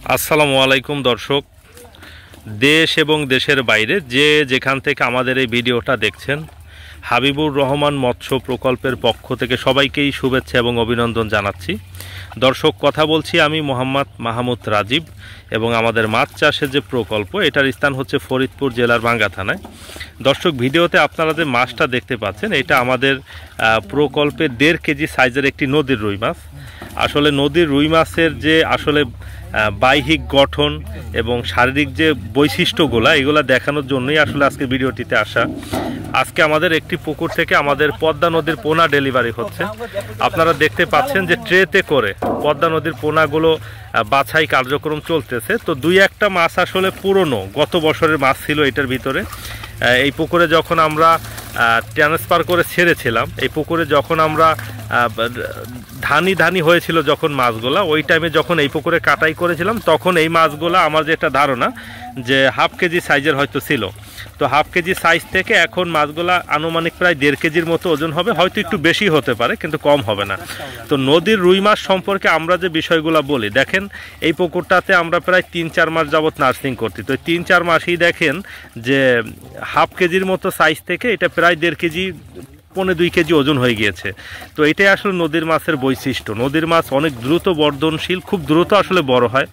আসসালামু আলাইকুম দর্শক, দেশ এবং দেশের বাইরে যে যেখান থেকে আমাদের এই ভিডিওটা দেখছেন, হাবিবুর রহমান মৎস্য প্রকল্পের পক্ষ থেকে সবাইকেই শুভেচ্ছা এবং অভিনন্দন জানাচ্ছি। দর্শক, কথা বলছি আমি মোহাম্মদ মাহমুদ রাজীব এবং আমাদের মাছ চাষের যে প্রকল্প, এটার স্থান হচ্ছে ফরিদপুর জেলার ভাঙ্গা থানায়। দর্শক, ভিডিওতে আপনারা যে মাছটা দেখতে পাচ্ছেন, এটা আমাদের প্রকল্পে 1.5 কেজি সাইজের একটি নদীর রুই মাছ। আসলে নদীর রুই মাছের যে আসলে বাহ্যিক গঠন এবং শারীরিক যে বৈশিষ্ট্যগুলো, এগুলো দেখানোর জন্যই আসলে আজকে ভিডিওটিতে আসা। আজকে আমাদের একটি পুকুর থেকে আমাদের পদ্মা নদীর পোনা ডেলিভারি হচ্ছে। আপনারা দেখতে পাচ্ছেন যে ট্রেতে করে পদ্মা নদীর পোনাগুলো বাছাই কার্যক্রম চলতেছে। তো 2-1টা মাছ আসলে পুরনো, গত বছরের মাছ ছিল এটার ভিতরে। এই পুকুরে যখন আমরা ট্রান্সফার করে ছেড়েছিলাম, এই পুকুরে যখন আমরা ধানি হয়েছিল যখন মাছগুলা, ওই টাইমে যখন এই পুকুরে কাটাই করেছিলাম, তখন এই মাছগুলা আমার যেটা ধারণা যে 1/2 কেজি সাইজের হয়তো ছিল। তো 1/2 কেজি সাইজ থেকে এখন মাছগুলা আনুমানিক প্রায় 1.5 কেজির মতো ওজন হবে, হয়তো একটু বেশি হতে পারে কিন্তু কম হবে না। তো নদীর রুই মাছ সম্পর্কে আমরা যে বিষয়গুলো বলি, দেখেন এই পুকুরটাতে আমরা প্রায় 3-4 মাস যাবত নার্সিং করছি। তো 3-4 মাসেই দেখেন যে 1/2 কেজির মতো সাইজ থেকে এটা প্রায় 1.5 কেজি 1.25 কেজি ওজন হয়ে গিয়েছে। তো এটাই আসলে নদীর মাছের বৈশিষ্ট্য। নদীর মাছ অনেক দ্রুত বর্ধনশীল, খুব দ্রুত আসলে বড় হয়।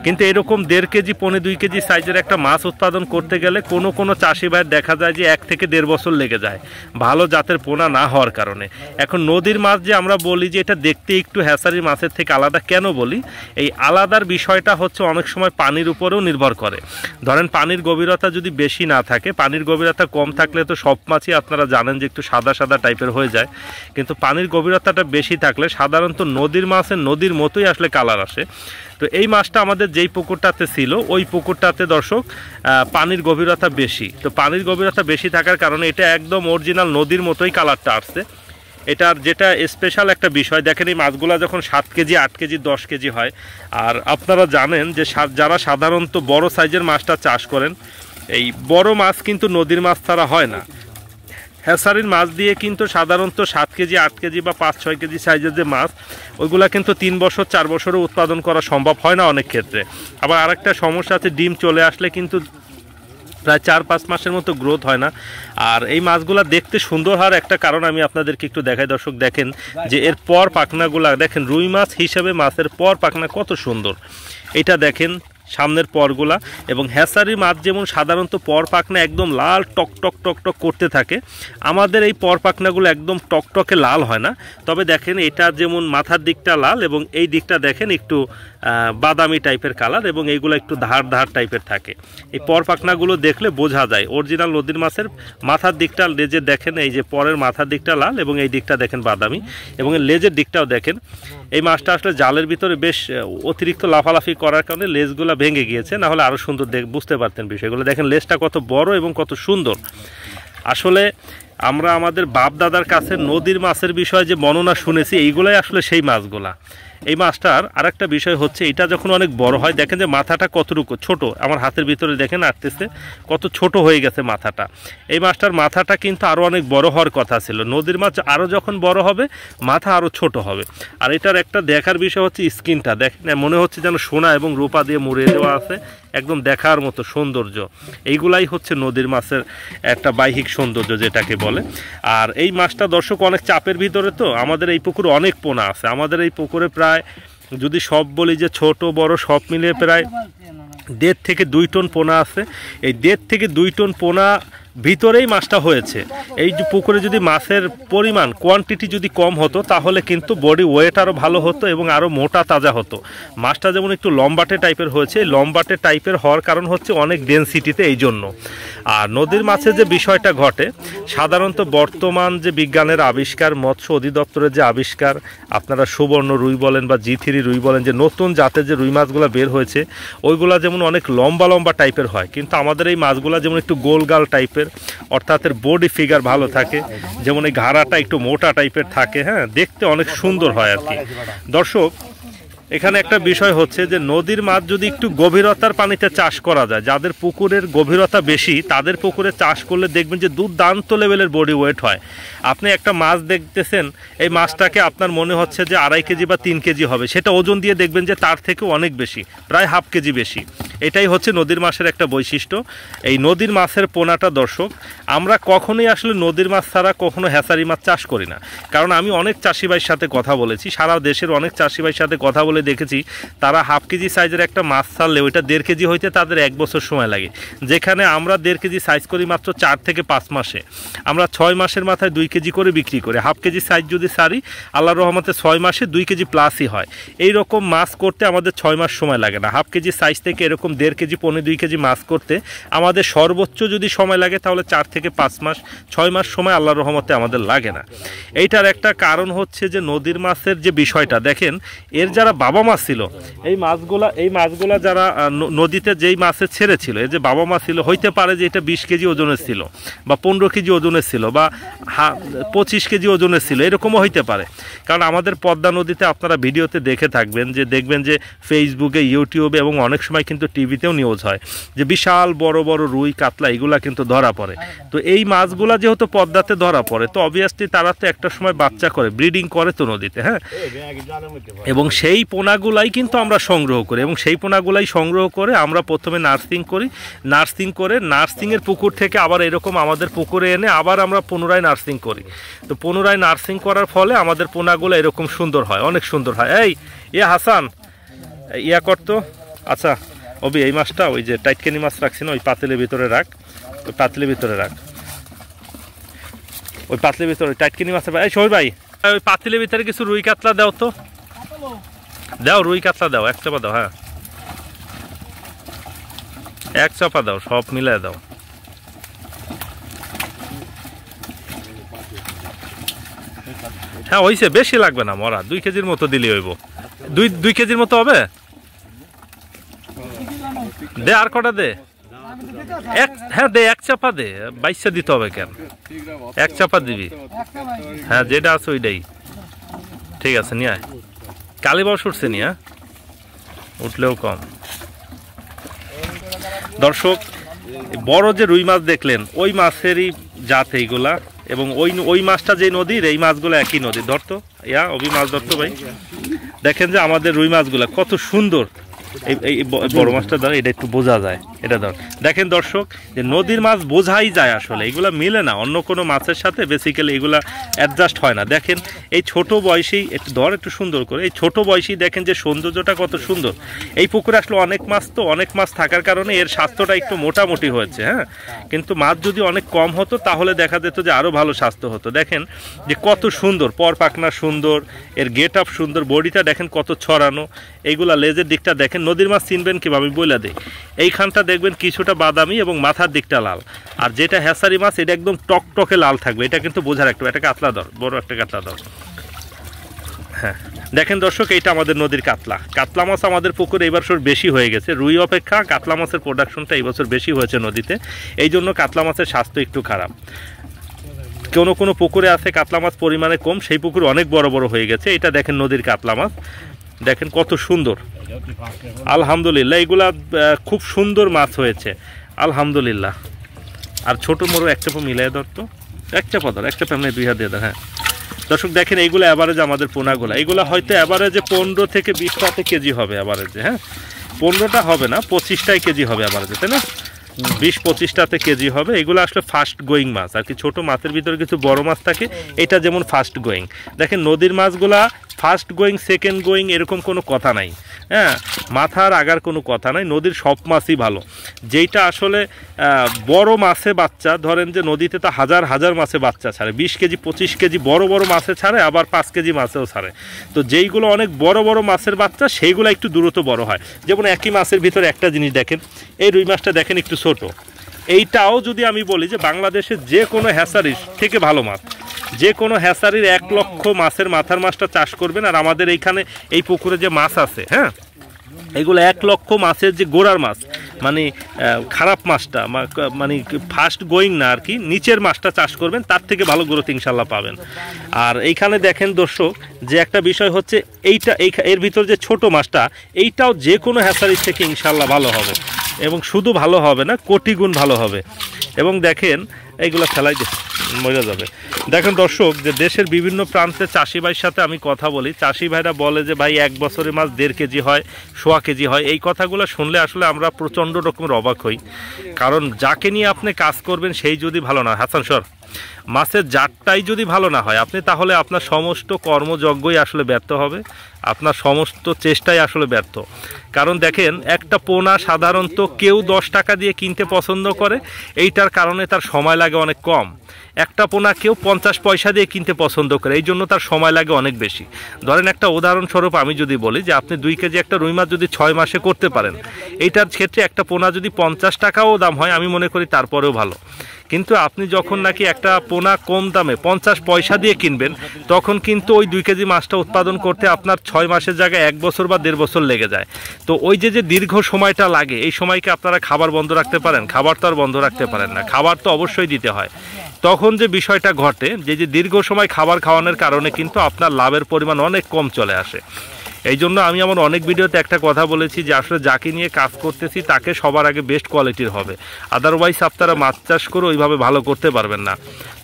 কিন্তু এরকম 1.5 কেজি 1.25 কেজি সাইজের একটা মাছ উৎপাদন করতে গেলে কোনো চাষি ভাইয়ের দেখা যায় যে 1 থেকে 1.5 বছর লেগে যায়, ভালো জাতের পোনা না হওয়ার কারণে। এখন নদীর মাছ যে আমরা বলি যে এটা দেখতে একটু হ্যাচারির মাছের থেকে আলাদা, কেন বলি? এই আলাদার বিষয়টা হচ্ছে অনেক সময় পানির উপরেও নির্ভর করে। ধরেন পানির গভীরতা যদি বেশি না থাকে, পানির গভীরতা কম থাকলে তো সব মাছই আপনারা জানেন যে একটু সাদা টাইপের হয়ে যায়। কিন্তু পানির গভীরতাটা বেশি থাকলে সাধারণত নদীর মাছের নদীর মতোই আসলে কালার আসে। তো এই মাছটা আমাদের যেই পুকুরটাতে ছিল, ওই পুকুরটাতে দর্শক পানির গভীরতা বেশি। তো পানির গভীরতা বেশি থাকার কারণে এটা একদম অরিজিনাল নদীর মতোই কালারটা আসছে। এটার যেটা স্পেশাল একটা বিষয়, দেখেন এই মাছগুলো যখন 7 কেজি 8 কেজি 10 কেজি হয়, আর আপনারা জানেন যে যারা সাধারণত বড় সাইজের মাছটা চাষ করেন, এই বড় মাছ কিন্তু নদীর মাছ ছাড়া হয় না। হ্যাচারির মাছ দিয়ে কিন্তু সাধারণত 7 কেজি 8 কেজি বা 5-6 কেজি সাইজের যে মাছ, ওইগুলা কিন্তু 3 বছর 4 বছরও উৎপাদন করা সম্ভব হয় না অনেক ক্ষেত্রে। আবার আরেকটা সমস্যা আছে, ডিম চলে আসলে কিন্তু প্রায় 4-5 মাসের মতো গ্রোথ হয় না। আর এই মাছগুলা দেখতে সুন্দর হওয়ার একটা কারণ আমি আপনাদেরকে একটু দেখাই। দর্শক দেখেন যে এর পর পাখনাগুলা দেখেন, রুই মাছ হিসেবে মাছের পর পাখনা কত সুন্দর। এটা দেখেন সামনের পরগুলা, এবং হ্যাচারির মাছ যেমন সাধারণত পর পাখনা একদম লাল টক করতে থাকে, আমাদের এই পর পাখনাগুলো একদম টকটকে লাল হয় না। তবে দেখেন এটা যেমন মাথার দিকটা লাল এবং এই দিকটা দেখেন একটু বাদামি টাইপের কালার, এবং এইগুলো একটু ধার টাইপের থাকে। এই পর পাখনাগুলো দেখলে বোঝা যায় অরিজিনাল নদীর মাছের। মাথার দিকটা লেজের দেখেন, এই যে পরের মাথার দিকটা লাল এবং এই দিকটা দেখেন বাদামি, এবং এই লেজের দিকটাও দেখেন। এই মাছটা আসলে জালের ভিতরে বেশ অতিরিক্ত লাফালাফি করার কারণে লেজগুলো ভেঙে গিয়েছে, না হলে আরও সুন্দর বুঝতে পারতেন বিষয়গুলো। দেখেন লেজটা কত বড় এবং কত সুন্দর। আসলে আমরা আমাদের বাপ দাদার কাছে নদীর মাছের বিষয়ে যে বর্ণনা শুনেছি, এইগুলাই আসলে সেই মাছগুলা। এই মাছটার আরেকটা বিষয় হচ্ছে, এটা যখন অনেক বড় হয়, দেখেন যে মাথাটা কতটুকু ছোট, আমার হাতের ভিতরে দেখেন আসতেছে কত ছোট হয়ে গেছে মাথাটা। এই মাছটার মাথাটা কিন্তু আরও অনেক বড় হওয়ার কথা ছিল। নদীর মাছ আরও যখন বড় হবে, মাথা আরও ছোট হবে। আর এটার একটা দেখার বিষয় হচ্ছে স্কিনটা দেখেন, মনে হচ্ছে যেন সোনা এবং রূপা দিয়ে মুড়িয়ে দেওয়া আছে, একদম দেখার মতো সৌন্দর্য। এইগুলাই হচ্ছে নদীর মাছের একটা বাহ্যিক সৌন্দর্য যেটাকে বলে। আর এই মাছটা দর্শক অনেক চাপের ভিতরে, তো আমাদের এই পুকুরে অনেক পোনা আছে। আমাদের এই পুকুরে প্রায় যদি সব বলি যে ছোট বড় সব মিলিয়ে প্রায় 1.5 থেকে 2 টন পোনা আছে। এই 1.5 থেকে 2 টন পোনা ভিতরেই মাছটা হয়েছে। এই যে পুকুরে যদি মাছের পরিমাণ কোয়ান্টিটি যদি কম হতো, তাহলে কিন্তু বডি ওয়েট আরও ভালো হতো এবং আরও মোটা তাজা হতো। মাছটা যেমন একটু লম্বাটে টাইপের হয়েছে, লম্বাটে টাইপের হওয়ার কারণ হচ্ছে অনেক ডেনসিটিতে, এই জন্য। আর নদীর মাছের যে বিষয়টা ঘটে, সাধারণত বর্তমান যে বিজ্ঞানের আবিষ্কার, মৎস্য অধিদপ্তরের যে আবিষ্কার, আপনারা সুবর্ণ রুই বলেন বা G3 রুই বলেন, যে নতুন জাতের যে রুই মাছগুলো বের হয়েছে, ওইগুলা যেমন অনেক লম্বা টাইপের হয়, কিন্তু আমাদের এই মাছগুলা যেমন একটু গোলগাল টাইপের, অর্থাৎ এর বডি ফিগার ভালো থাকে, যেমন এই ঘাড়াটা একটু মোটা টাইপের থাকে, হ্যাঁ, দেখতে অনেক সুন্দর হয় আর কি। দর্শক, এখানে একটা বিষয় হচ্ছে যে নদীর মাছ যদি একটু গভীরতার পানিতে চাষ করা যায়, যাদের পুকুরের গভীরতা বেশি তাদের পুকুরে চাষ করলে দেখবেন যে দুর্দান্ত লেভেলের বডি ওয়েট হয়। আপনি একটা মাছ দেখতেছেন, এই মাছটাকে আপনার মনে হচ্ছে যে 2.5 কেজি বা 3 কেজি হবে, সেটা ওজন দিয়ে দেখবেন যে তার থেকে অনেক বেশি, প্রায় 1/2 কেজি বেশি। এটাই হচ্ছে নদীর মাছের একটা বৈশিষ্ট্য। এই নদীর মাছের পোনাটা দর্শক, আমরা কখনোই আসলে নদীর মাছ ছাড়া কখনো হ্যাচারি মাছ চাষ করি না। কারণ আমি অনেক চাষি ভাইয়ের সাথে কথা বলেছি, সারা দেশের অনেক চাষি ভাইয়ের সাথে কথা বলে দেখেছি তারা 1/2 কেজি সাইজের একটা মাছ ছাড়লে ওইটা 1.5 কেজি হইতে তাদের 1 বছর সময় লাগে, যেখানে আমরা 1.5 কেজি সাইজ করি মাত্র 4 থেকে 5 মাসে। আমরা 6 মাসের মাথায় 2 কেজি করে বিক্রি করি। 1/2 কেজি সাইজ যদি সারি আল্লাহর রহমতে 6 মাসে 2 কেজি প্লাসই হয়। এই রকম মাছ করতে আমাদের 6 মাস সময় লাগে না। 1/2 কেজি সাইজ থেকে এরকম 1.5 কেজি 1.25-2 কেজি মাছ করতে আমাদের সর্বোচ্চ যদি সময় লাগে তাহলে 4 থেকে 5 মাস, 6 মাস সময় আল্লাহর রহমতে আমাদের লাগে না। এইটার একটা কারণ হচ্ছে যে নদীর মাছের যে বিষয়টা দেখেন, এর যারা বাবা মাছ ছিল এই মাছগুলা যারা নদীতে যেই মাছে ছেড়েছিল, এই যে বাবা মাছ ছিল, হইতে পারে যে এটা 20 কেজি ওজনের ছিল বা 15 কেজি ওজনের ছিল বা 25 কেজি ওজনের ছিল, এরকমও হইতে পারে। কারণ আমাদের পদ্মা নদীতে আপনারা ভিডিওতে দেখে থাকবেন যে দেখবেন যে ফেসবুকে, ইউটিউবে এবং অনেক সময় কিন্তু টিভিতেও নিউজ হয় যে বিশাল বড় বড় রুই কাতলা এগুলা কিন্তু ধরা পড়ে। তো এই মাছগুলা যেহেতু পদ্মাতে ধরা পড়ে, তো অবভিয়াসলি তারা তো একটা সময় বাচ্চা করে, ব্রিডিং করে তো নদীতে, হ্যাঁ, এবং সেই পোনাগুলাই কিন্তু আমরা সংগ্রহ করি এবং সেই পোনাগুলাই সংগ্রহ করে আমরা প্রথমে নার্সিং করি, নার্সিংয়ের পুকুর থেকে আবার এরকম আমাদের পুকুরে এনে আবার আমরা পুনরায় নার্সিং করি। তো পুনরায় নার্সিং করার ফলে আমাদের পোনাগুলো এরকম সুন্দর হয়, অনেক সুন্দর হয়। এই হাসান ইয়া করতো, আচ্ছা অবি এই মাছটা ওই যে টাইটকেনি মাছ রাখছি না, ওই পাতিলের ভিতরে রাখ, ওই পাতিলের ভিতরে রাখ, ওই পাতিলের ভিতরে টাইটকেনি মাছের। এই শহীদ ভাই, ওই পাতিলের ভিতরে কিছু রুই কাতলা দাও তো, দাও রুই কাতলা দাও, 1 চাপা দাও, হ্যাঁ 1 চাপা দাও, সব মিলাই দাও। হ্যাঁ হইছে, বেশি লাগবে না মরা, 2 কেজির মতো দিলে হইব। 2 কেজির মতো হবে, দে আর কটা দে, হ্যাঁ দে 1 চাপা দে, 22 দিতে হবে কেন, 1 চাপা দিবি, হ্যাঁ যেটা আছে ওইটাই ঠিক আছে। নিয়ে আয়, কালীবাস উঠছে নিয়ে, উঠলেও কম। দর্শক, বড় যে রুই মাছ দেখলেন ওই মাছেরই জাত এইগুলা, এবং ওই মাছটা যে নদীর, এই মাছগুলো একই নদীর। ধরতো ইয়া অভি মাছ ধরতো ভাই, দেখেন যে আমাদের রুই মাছগুলা কত সুন্দর। এই বড় মাছটা ধর, এটা একটু বোঝা যায়, এটা ধর। দেখেন দর্শক, যে নদীর মাছ বোঝাই যায় আসলে, এগুলা মিলে না অন্য কোনো মাছের সাথে, বেসিক্যালি এগুলা অ্যাডজাস্ট হয় না। দেখেন এই ছোট বয়সেই, একটু ধর একটু সুন্দর করে, এই ছোট বয়সেই দেখেন যে সৌন্দর্যটা কত সুন্দর। এই পুকুরে আসলে অনেক মাছ, তো অনেক মাছ থাকার কারণে এর স্বাস্থ্যটা একটু মোটামুটি হয়েছে, হ্যাঁ, কিন্তু মাছ যদি অনেক কম হতো তাহলে দেখা যেত যে আরও ভালো স্বাস্থ্য হতো। দেখেন যে কত সুন্দর, পর পাখনা সুন্দর, এর গেট আপ সুন্দর, বডিটা দেখেন কত ছড়ানো, এইগুলা লেজের দিকটা দেখেন। নদীর মাছ চিনবেন কীভাবে বইলা দেয়, এইখানটা দেখবেন কিছুটা বাদামি এবং মাথার দিকটা লাল, আর যেটা হ্যাচারি মাছ এটা একদম টকটকে লাল থাকবে, এটা কিন্তু বোঝার একটু। এটা কাতলা দর, বড় একটা কাতলা দর, হ্যাঁ দেখেন দর্শক, এইটা আমাদের নদীর কাতলা মাছ আমাদের পুকুরে এই বছর বেশি হয়ে গেছে। রুই অপেক্ষা কাতলা মাছের প্রোডাকশনটা এই বছর বেশি হয়েছে নদীতে, এই জন্য কাতলা মাছের স্বাস্থ্য একটু খারাপ। কোনো পুকুরে আছে কাতলা মাছ পরিমাণে কম, সেই পুকুর অনেক বড় বড় হয়ে গেছে। এটা দেখেন নদীর কাতলা মাছ, দেখেন কত সুন্দর, আলহামদুলিল্লাহ এগুলা খুব সুন্দর মাছ হয়েছে আলহামদুলিল্লাহ। আর ছোটো মোড়ো 1 চাপা মিলাই ধরতো, 1 চাপা ধর, 1 চাপা এমনি 2 হাত দিয়ে ধর। হ্যাঁ দর্শক দেখেন এইগুলো অ্যাভারেজ আমাদের পোনাগুলো, এইগুলো হয়তো অ্যাভারেজে 15 থেকে 20টাতে কেজি হবে অ্যাভারেজে, হ্যাঁ 15টা হবে না, 25টাই কেজি হবে অ্যাভারেজে, তাই না, 20-25টাতে কেজি হবে। এগুলো আসলে ফাস্ট গোয়িং মাছ আর কি, ছোটো মাছের ভিতরে কিছু বড় মাছ থাকে, এটা যেমন ফাস্ট গোয়িং। দেখেন নদীর মাছগুলা ফার্স্ট গোয়িং, সেকেন্ড গোয়িং এরকম কোনো কথা নাই, হ্যাঁ মাথার আগার কোনো কথা নাই, নদীর সব মাছই ভালো। যেইটা আসলে বড় মাছে বাচ্চা, ধরেন যে নদীতে তো হাজার হাজার মাছে বাচ্চা ছাড়ে, 20 কেজি 25 কেজি বড় বড় মাছে ছাড়ে, আবার 5 কেজি মাছেও ছাড়ে। তো যেইগুলো অনেক বড় বড় মাছের বাচ্চা সেইগুলো একটু দ্রুত বড় হয়। যেমন একই মাছের ভিতরে একটা জিনিস দেখেন, এই রুই মাছটা দেখেন একটু ছোট, এইটাও যদি আমি বলি যে বাংলাদেশের যে কোনো হ্যাচারির থেকে ভালো মাছ, যে কোনো হ্যাচারির 1 লক্ষ মাছের মাথার মাছটা চাষ করবেন, আর আমাদের এইখানে এই পুকুরে যে মাছ আছে, হ্যাঁ এগুলো 1 লক্ষ মাছের যে গোড়ার মাছ, মানে খারাপ মাছটা মানে ফাস্ট গোয়িং না আর কি, নিচের মাছটা চাষ করবেন, তার থেকে ভালো গ্রোথ ইনশাল্লাহ পাবেন। আর এইখানে দেখেন দর্শক যে একটা বিষয় হচ্ছে এর ভিতর যে ছোট মাছটা, এইটাও যে কোনো হ্যাচারির থেকে ইনশাল্লাহ ভালো হবে, এবং শুধু ভালো হবে না, কোটি গুণ ভালো হবে। এবং দেখেন এইগুলো ফেলাই মরে যাবে। দেখেন দর্শক যে দেশের বিভিন্ন প্রান্তে চাষি ভাইয়ের সাথে আমি কথা বলি, চাষি ভাইরা বলে যে ভাই 1 বছরে মাছ 1.5 কেজি হয়, 1.25 কেজি হয়। এই কথাগুলো শুনলে আসলে আমরা প্রচণ্ড রকমের অবাক হই, কারণ যাকে নিয়ে আপনি কাজ করবেন সেই যদি ভালো না, হাসান স্যার, মাছের জাতটাই যদি ভালো না হয় আপনি, তাহলে আপনার সমস্ত কর্মযজ্ঞই আসলে ব্যর্থ হবে, আপনার সমস্ত চেষ্টাই আসলে ব্যর্থ। কারণ দেখেন একটা পোনা সাধারণত কেউ 10 টাকা দিয়ে কিনতে পছন্দ করে, এইটার কারণে তার সময় লাগে অনেক কম। একটা পোনা কেউ 50 পয়সা দিয়ে কিনতে পছন্দ করে, এই জন্য তার সময় লাগে অনেক বেশি। ধরেন একটা উদাহরণস্বরূপ আমি যদি বলি যে আপনি 2 কেজি একটা রুই মাছ যদি 6 মাসে করতে পারেন, এইটার ক্ষেত্রে একটা পোনা যদি 50 টাকাও দাম হয় আমি মনে করি তারপরেও ভালো। কিন্তু আপনি যখন নাকি একটা পোনা কম দামে 50 পয়সা দিয়ে কিনবেন, তখন কিন্তু ওই 2 কেজি মাছটা উৎপাদন করতে আপনার 6 মাসের জায়গায় 1 বছর বা 1.5 বছর লেগে যায়। তো ওই যে দীর্ঘ সময়টা লাগে, এই সময়কে আপনারা খাবার বন্ধ রাখতে পারেন? খাবার তো আর বন্ধ রাখতে পারেন না, খাবার তো অবশ্যই দিতে হয়। তখন যে বিষয়টা ঘটে যে দীর্ঘ সময় খাবার খাওয়ানোর কারণে কিন্তু আপনার লাভের পরিমাণ অনেক কম চলে আসে। এই জন্য আমি আমার অনেক ভিডিওতে একটা কথা বলেছি যে আসলে যাকে নিয়ে কাজ করতেছি তাকে সবার আগে বেস্ট কোয়ালিটির হবে, আদারওয়াইজ আপনারা মাছ চাষ করে ওইভাবে ভালো করতে পারবেন না।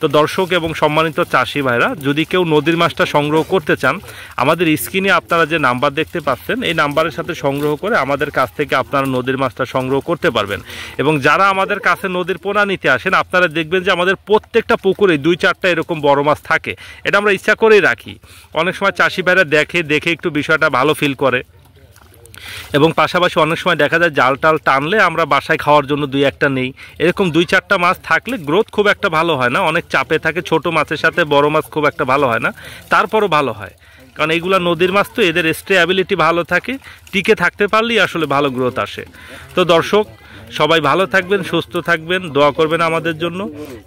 তো দর্শক এবং সম্মানিত চাষি ভাইরা, যদি কেউ নদীর মাছটা সংগ্রহ করতে চান, আমাদের স্ক্রিনে আপনারা যে নাম্বার দেখতে পাচ্ছেন এই নাম্বারের সাথে সংগ্রহ করে আমাদের কাছ থেকে আপনারা নদীর মাছটা সংগ্রহ করতে পারবেন। এবং যারা আমাদের কাছে নদীর পোনা নিতে আসেন, আপনারা দেখবেন যে আমাদের প্রত্যেকটা পুকুরে 2-4টা এরকম বড় মাছ থাকে। এটা আমরা ইচ্ছা করেই রাখি। অনেক সময় চাষি ভাইরা দেখে একটু বিষয়টা ভালো ফিল করে, এবং পাশাপাশি অনেক সময় দেখা যায় জাল টাল টানলে আমরা বাসায় খাওয়ার জন্য 2-1টা নেই, এরকম 2-4টা মাছ থাকলে গ্রোথ খুব একটা ভালো হয় না, অনেক চাপে থাকে, ছোট মাছের সাথে বড় মাছ খুব একটা ভালো হয় না, তারপরও ভালো হয়। কারণ এইগুলা নদীর মাছ, তো এদের স্টেবিলিটি ভালো থাকে, টিকে থাকতে পারলেই আসলে ভালো গ্রোথ আসে। তো দর্শক সবাই ভালো থাকবেন, সুস্থ থাকবেন, দোয়া করবেন আমাদের জন্য।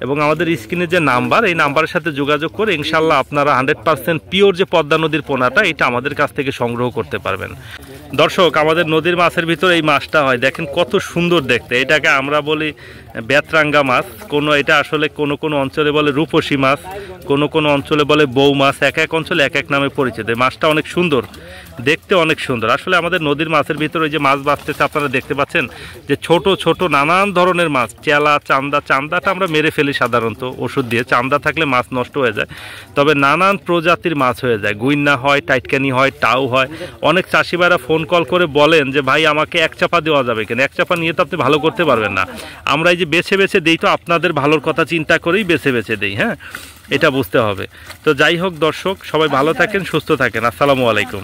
এবং আমাদের স্ক্রিনে যে নাম্বার, এই নাম্বারের সাথে যোগাযোগ করে ইনশাল্লাহ আপনারা 100% পিওর যে পদ্মা নদীর পোনাটা, এটা আমাদের কাছ থেকে সংগ্রহ করতে পারবেন। দর্শক আমাদের নদীর মাছের ভিতরে এই মাছটা হয়, দেখেন কত সুন্দর দেখতে। এটাকে আমরা বলি বেতরাঙ্গা মাছ, এটা আসলে কোনো অঞ্চলে বলে রূপসী মাছ, কোনো অঞ্চলে বলে বৌ মাছ, এক অঞ্চলে এক নামে পরিচিত। এই মাছটা অনেক সুন্দর দেখতে, অনেক সুন্দর। আসলে আমাদের নদীর মাছের ভিতরে যে মাছ বাঁচতেছে আপনারা দেখতে পাচ্ছেন যে ছোট ছোট নানান ধরনের মাছ, চেলা, চান্দাটা আমরা মেরে ফেলি সাধারণত ওষুধ দিয়ে, চান্দা থাকলে মাছ নষ্ট হয়ে যায়, তবে নানান প্রজাতির মাছ হয়ে যায়, গুইন্না হয়, টাইটকানি হয়, টাউ হয়। অনেক চাষিভাইরা ফোন কল করে বলেন যে ভাই আমাকে 1 চাপা দেওয়া যাবে কেন? 1 চাপা নিয়ে তো আপনি ভালো করতে পারবেন না। আমরা এই যে বেছে দিই, তো আপনাদের ভালোর কথা চিন্তা করেই বেছে দিই, হ্যাঁ, এটা বুঝতে হবে। তো যাই হোক দর্শক, সবাই ভালো থাকেন, সুস্থ থাকেন। আসসালামু আলাইকুম।